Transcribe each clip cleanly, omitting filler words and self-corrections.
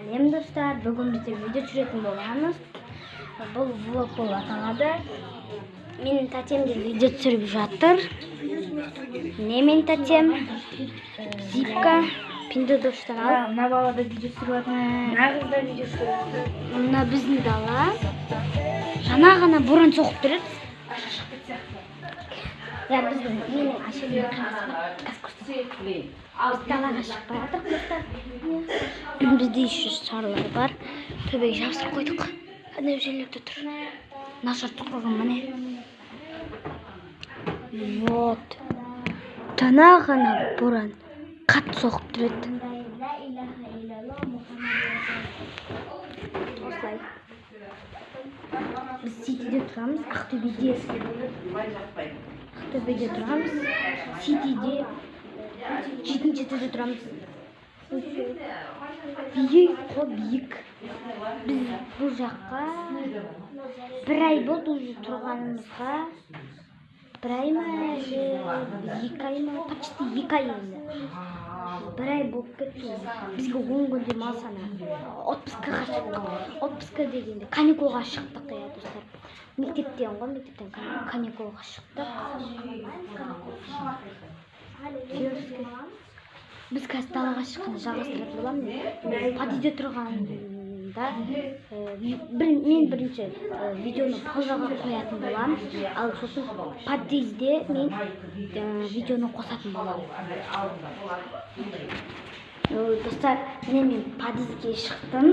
Сәлем достар, бүгін бізде видео түсіретін боламыз. Бұл влог болып аталады. Менің тәтем де видео түсіріп жатыр. Менің тәтем Зипка, Пинді достар ал. Мына бала да видео түсіріп жатыр. Мына қыз да видео түсіріп жатыр. Мына біздің дала. Жана ғана боран соғып тұрады. Я біздің менің ашылы далаға шықпай жатырмыз достар. Бізде еще шарлар бар. Төбеге жабыстырып қойдық. Қандай жерлерде тұр. Нашар тұқырған міне. Вот. Жана ғана боран қатты соғып тұрады. Осылай. Біз Ситиде тұрамыз, Ақтөбеде. Ақтөбеде тұрамыз, Ситиде 7-де тұрамыз. Биік қой, биік. Біз бұл жаққа бір ай болды уже тұрғанымызға. Бір ай ма, екі ай ма, почти екі ай енді. Бір ай болып кетті. Бізге 10 күн демалыс ана. Отпускаға шықтық. Отпуска дегенде каникулға шықтық иә достар. Мектептен ғой, мектептен каникулға шықтық. Біз қазір далаға шыққанда жалғастыратын боламыз. Подъезде тұрғанда мен бірінші видеоны паузаға қоятын боламын. Ал сосын подъезде мен видеоны қосатын боламын. Достар, мен подъезге шықтым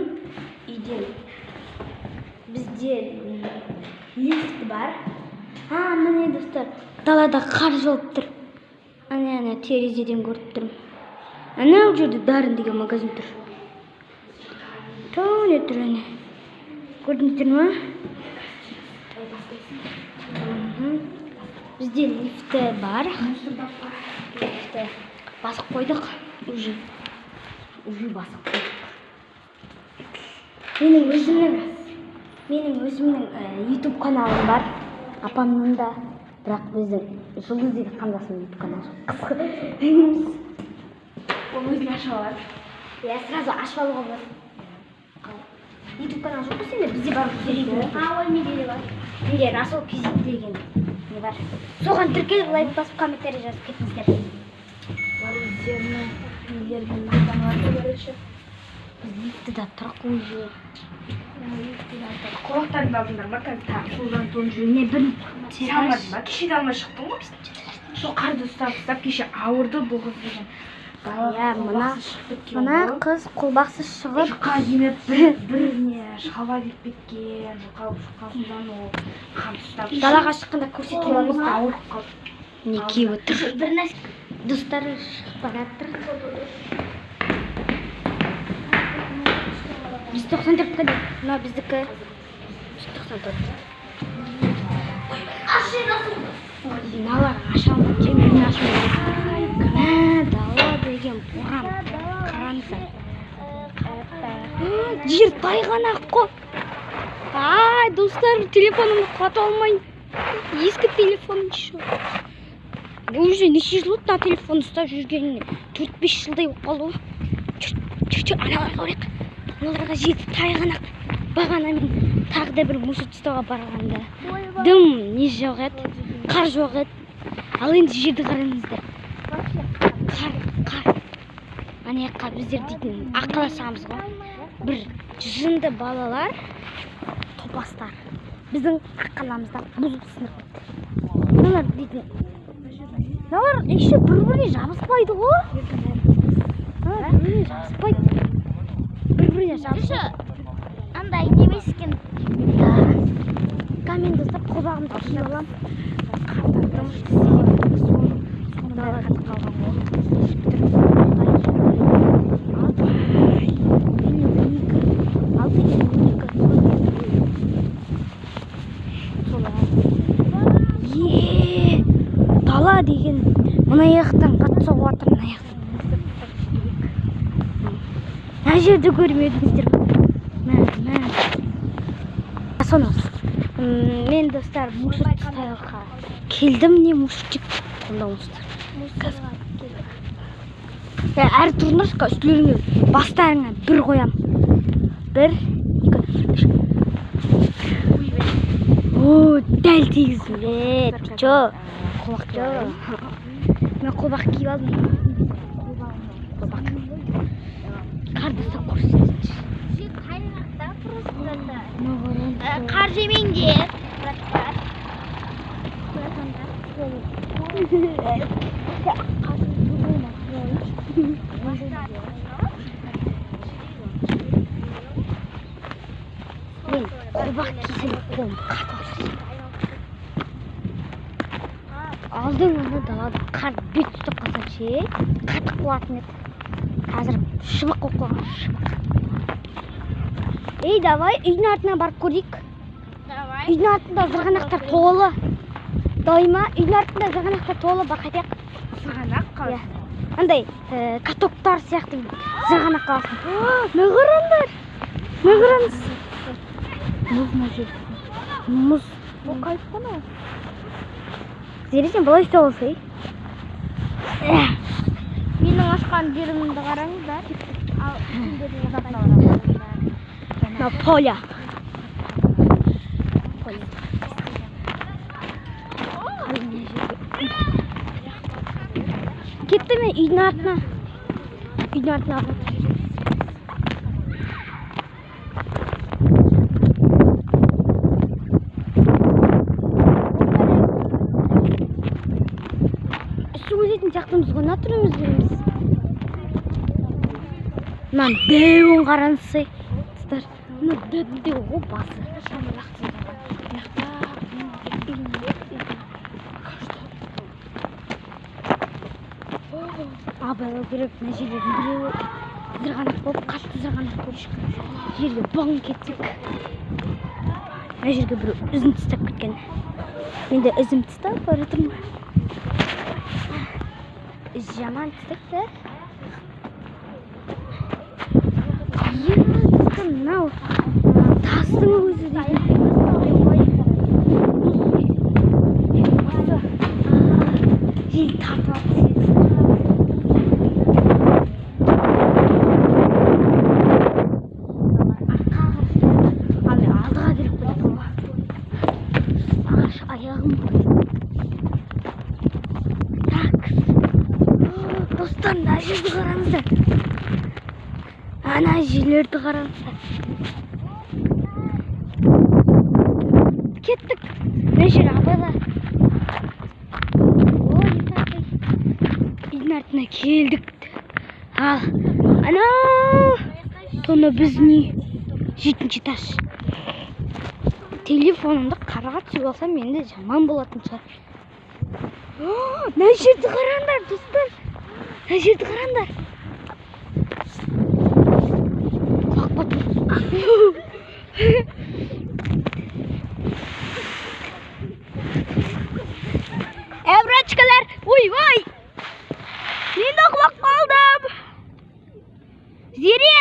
үйден. Бізде лифт бар. Міне достар, далада қар жауып тұр. Ана терезеден көріп тұрмын. Ана жерде Дарын деген магазин тұр. Төне тұр ана. Көрдіңіздер ма? Бізде лифті бар. Лифті басып қойдық. Уже басып қойдық. Менің өзімнің YouTube каналым бар. Апамның да. Бірақ біздің Жұлдыз деген қандасының YouTube каналы жоқ. Ол өзін ашып алады. Я сразу ашып алуға болады. YouTube канал жоқ қой сенде, бізде бар көзірейді. Ой, менде де бар. Менде Расул Кизик деген не бар. Соған тіркеліп лайк басып комментарий жазып кетіңіздер. Бар өздерінің нелерімен мақтанып көрші. Біз лифтіде тұрық уже. Құлақтарыңды алдыңдар ма? Қазір солдан тоңып жүр. Не бір Салмадың ба? Кеше де алмай шықтың ғой? Сол қарды ұстап кеше ауырды бұл қыз деген. Мына қыз қолбақсыз шығып Жұқа киініп бір не шалбар киіп кеткен. Жұқасынан ол қан ұстап. далаға шыққанда көрсетіп аламыз. Ауырып қалды. Не киіп отыр. Достар шығып бара жатыр. Біз 94 қадет. Мына біздікі 94. Мыналар аша алмайды. Мен ашып дала деген боран. Қараңыздар. Жер тайғанақ қой. Достар, телефонымды құлатып алмайын. Ескі телефон еще. Бұл уже неше жыл өтті телефон ұстап жүргеніне. 4-5 жылдай болып қалды ғой. Аналарға көрейік. Оларға жеті тайғанақ. Бағана мен тағы да бір мусор тастауға барғанда дым не жоқ еді, қар жоқ еді. Ал енді жерді қараңыздар. Қар. Ана жаққа біздер дейтін ақылдасамыз ғой. Бір жынды балалар, топастар. Біздің аққаламызда бұзып сынып кетті. Мыналар дейтін. Мыналар еще бір-біріне жабыспайды ғой. Бір-біріне жабыспайды. Бір-біріне жабыспайды. Андай немескен. Камен достап қолбағымды киіп алам. Қартардым. Сонда қатып қалған ғой. Дала деген мына аяқтан қатты соғып жатыр. Мына аяқтан жерде көрмедіңіздер. Соны мен достар мусор тастауға келдім. Не мусорчик қолда мусор. Әр тұрмысқа үстілеріңе бастарыңа бір қоям. 1 2 О, дәл тигізді. Чо. Мен қолбақ киіп алдым. Қолбақ. Қарды сап көрсетші. Қайрақта просто. Мағыран. Қар жемеңдер. Мен қолбақ кисем қолым қатып. Алдың оны далада қар бет ұстап қалса ше, қатып қалатын еді. Қазір шыбық болып қалған, шыбық. Ей, давай, үйдің артына барып көрейік. Үйдің артында зырғанақтар толы. Дайма, үйдің артында зырғанақтар толы, бақайтайық. Сырғанақ қалды. Андай, катоктар сияқты зырғанақ қалсын. Не қараңдар? Не қараңыз? Мұз ма жер? Мұз. Бұл қайып қана? Зере сен былай ұста болса, Менің ашқан жерімді қараңыздар. Ал сендердің жатына барамын. Поля. Кетті ме үйдің артына? Үйдің артына ағып. Сөйлейтін сияқтымыз ғой, натурымыз береміз. Мынан дөуін қаранысы. Тұстар, мына дөу ғой басы. Абайлау керек, мына жерлердің біреуі зырғанақ болып, қатты зырғанақ болып шыққан. Жерге бұң кетсек. Мына жерге біреу үзін тістап кеткен. Мен де үзім тістап бара тұрмын. Жаман тістікті. Тістім, мынау тастың өзі дейді. Жел тартып алды. Алдыға беріп қойдым ба. Ағаш аяғым. Достар, мына жерді қараңыздар. Ана жерлерді қараңыздар. Кеттік. Мына жер абайла. Үйдің артына келдік. Ал, анау тоны біздің 7-ші этаж. Телефонымды қарға түсіп алсам менде жаман болатын шығар. Мына жерді қараңдар, достар. Мына жерді қараңдар. Құлақ бап. Брачкалар, ой. Мен де құлақ қалдым. Зере.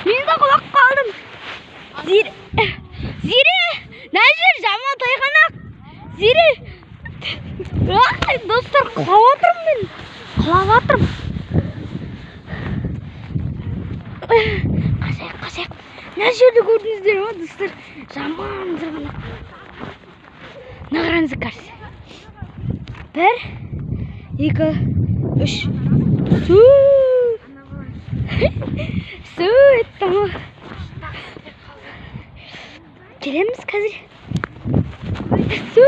Мен де құлақ қалдым. Зере. Мына жер жаман тайғанақ. Зере. Достар, құлап атырмын мен. Қасайық. Мына жерді көрдіңіздер ма, достар? Жаман зырғанақ. Мына қараңыздар қарсы. 1 2 3 Су еттім. Келеміз қазір. Су.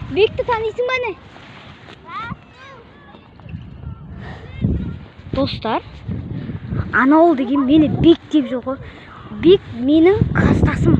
Бекті танисың ба не? Достар, анауыл деген мені Бек деп жүр ғой. Бек менің кластасым.